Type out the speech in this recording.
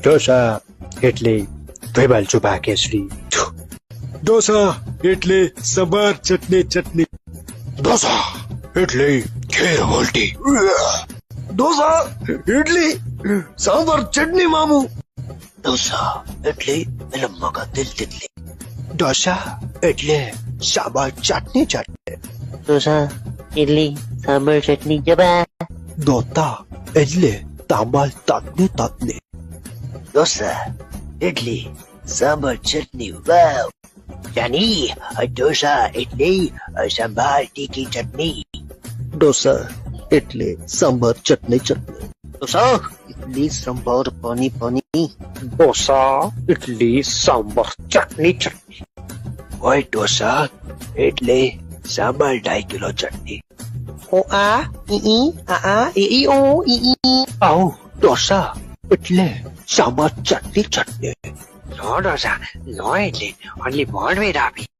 ઢોસા એટલે ભેબાલ ચોભા કેસરી. ઢોસા એટલે સંભાર ચટણી ચટણી. ઢોસા એટલે ઘેર વોલ્ટી. ઢોસા એટલે સાંભાર ચટણી મામુ. ઢોસા એટલે લંબાકા દિલ તિતલી. ઢોસા એટલે સાંભાર ચટણી ચટણી. ઢોસા ઇડલી સાંભાર ચટણી જબા. દોતા એટલે તાંબાલ તાતને તાતને. ઢોસા ઇડલી સાંભાર ચટણી વાવ. જાની ઢોસા એટલે સાંભાર તીખી ચટણી. ઢોસા એટલે સાંભાર ચટણી ચટણી. ઢોસા ઇડલી સાંભાર પાણી પાણી. ઢોસા ઇડલી સાંભાર ચટણી ચટણી. ઓય ઢોસા એટલે સાંભાર 2.5 કિલો ચટણી. ઓ આ ઈ આ ઈ ઓ ઈ. આવો ઢોસા એટલે સાંભાર ચટણી ચટણી. No, Rosa, no, એટલે only one way, Ravi.